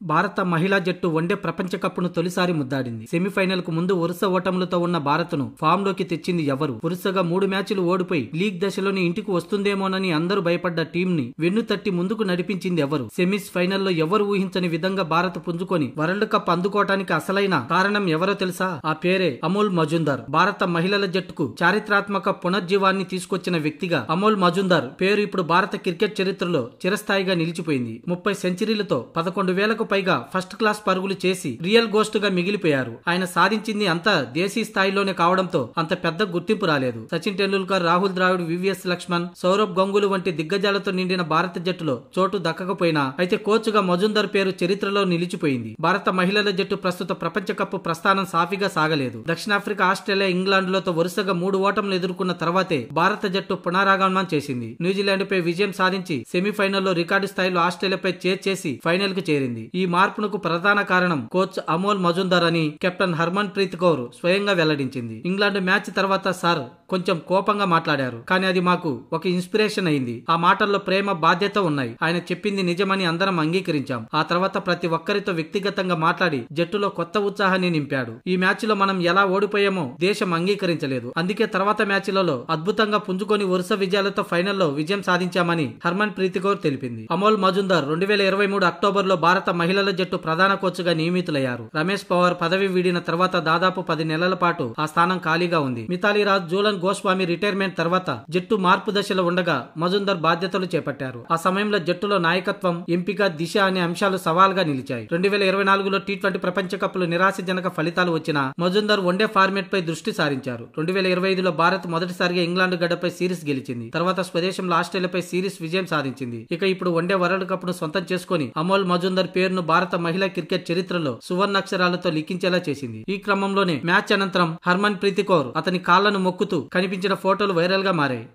భారత మహిళా జట్టు వన్డే ప్రపంచ కప్ను తొలిసారి ముద్దాడింది. సెమీఫైనల్ కు ముందు వరుస ఓటములతో ఉన్న భారత్ను ఫామ్ లోకి తెచ్చింది ఎవరు? వరుసగా 3 మ్యాచ్లు ఓడిపోయి లీగ్ దశలోని ఇంటికి వస్తుందేమోనని అందరూ భయపడ్డ టీంని వెన్నుతట్టి ముందుకు నడిపించింది ఎవరు? సెమీస్ ఫైనల్లో ఎవరు ఊహించని విధంగా భారత్ పుంజుకొని వరల్డ్ కప్ అందుకోవటానికి అసలైన కారణం ఎవరో తెలుసా? ఆ పేరే అమోల్ మజుందార్. భారత మహిళల జట్టుకు చారిత్రాత్మక పునర్జీవాన్ని తీసుకొచ్చిన వ్యక్తిగా అమోల్ మజుందార్ పేరు ఇప్పుడు భారత క్రికెట్ చరిత్రలో చిరస్థాయిగా నిలిచిపోయింది. 30 సెంచరీలతో 11,000కు పైగా ఫస్ట్ క్లాస్ పరుగులు చేసి రియల్ గోస్ట్ గా మిగిలిపోయారు. ఆయన సాధించింది అంతా దేశీ స్థాయిలోనే కావడంతో అంత పెద్ద గుర్తింపు రాలేదు. సచిన్ టెండూల్కర్, రాహుల్ ద్రావిడ్, వివిఎస్ లక్ష్మణ్, సౌరవ్ గంగూలీ వంటి దిగ్గజాలతో నిండిన భారత జట్టులో చోటు దక్కకపోయినా అయితే కోచ్ గా మజుందార్ పేరు చరిత్రలో నిలిచిపోయింది. భారత మహిళల జట్టు ప్రస్తుత ప్రపంచ కప్ ప్రస్థానం సాఫీగా సాగలేదు. దక్షిణాఫ్రికా, ఆస్ట్రేలియా, ఇంగ్లాండ్లతో వరుసగా 3 ఓటములు ఎదుర్కొన్న తర్వాతే భారత జట్టు పునరాగమనం చేసింది. న్యూజిలాండ్ పై విజయం సాధించి సెమీఫైనల్లో రికార్డు స్థాయిలో ఆస్ట్రేలియాపై చేసి ఫైనల్ కు చేరింది. ఈ మార్పునకు ప్రధాన కారణం కోచ్ అమోల్ మజుందార్ అని కెప్టెన్ హర్మన్ ప్రీత్ కౌర్ స్వయంగా వెల్లడించింది. ఇంగ్లాండ్ మ్యాచ్ తర్వాత సార్ కొంచెం కోపంగా మాట్లాడారు, కానీ అది మాకు ఒక ఇన్స్పిరేషన్ అయింది. ఆ మాటల్లో ప్రేమ, బాధ్యత ఉన్నాయి. ఆయన చెప్పింది నిజమని అందరం అంగీకరించాం. ఆ తర్వాత ప్రతి ఒక్కరితో వ్యక్తిగతంగా మాట్లాడి జట్టులో కొత్త ఉత్సాహాన్ని నింపాడు. ఈ మ్యాచ్ లో మనం ఎలా ఓడిపోయామో దేశం అంగీకరించలేదు. అందుకే తర్వాత మ్యాచ్లలో అద్భుతంగా పుంజుకొని వరుస విజయాలతో ఫైనల్లో విజయం సాధించామని హర్మన్ ప్రీత్ కౌర్ తెలిపింది. అమోల్ మజుందార్ 2023 అక్టోబర్లో భారత మహిళల జట్టు ప్రధాన కోచ్ గా నియమితులయ్యారు. రమేష్ పవార్ పదవి వీడిన తర్వాత దాదాపు 10 నెలల పాటు ఆ స్థానం ఖాళీగా ఉంది. మిథాలీ రాజ్, జూలన్ గోస్వామి రిటైర్మెంట్ తర్వాత జట్టు మార్పు దశలో ఉండగా మజుందార్ బాధ్యతలు చేపట్టారు. ఆ సమయంలో జట్టులో నాయకత్వం, ఎంపిక, దిశ అనే అంశాలు సవాల్గా నిలిచాయి. 2024లో టీ20 ప్రపంచ కప్లో నిరాశజనక ఫలితాలు వచ్చినా మజుందార్ వన్డే ఫార్మేట్ పై దృష్టి సారించారు. 2025లో భారత్ మొదటిసారిగా ఇంగ్లాండ్ గడ్డపై సిరీస్ గెలిచింది. తర్వాత స్వదేశంలో ఆస్ట్రేలియాపై సిరీస్ విజయం సాధించింది. ఇక ఇప్పుడు వన్డే వరల్డ్ కప్ ను సొంతం చేసుకుని అమోల్ మజుందార్ పేరును భారత మహిళా క్రికెట్ చరిత్రలో సువర్ణాక్షరాలతో లిఖించేలా చేసింది. ఈ క్రమంలోనే మ్యాచ్ అనంతరం హర్మన్ ప్రీత్ కౌర్ అతని కాళ్లను మొక్కుతూ కనిపించిన ఫోటోలు వైరల్ గా మారాయి.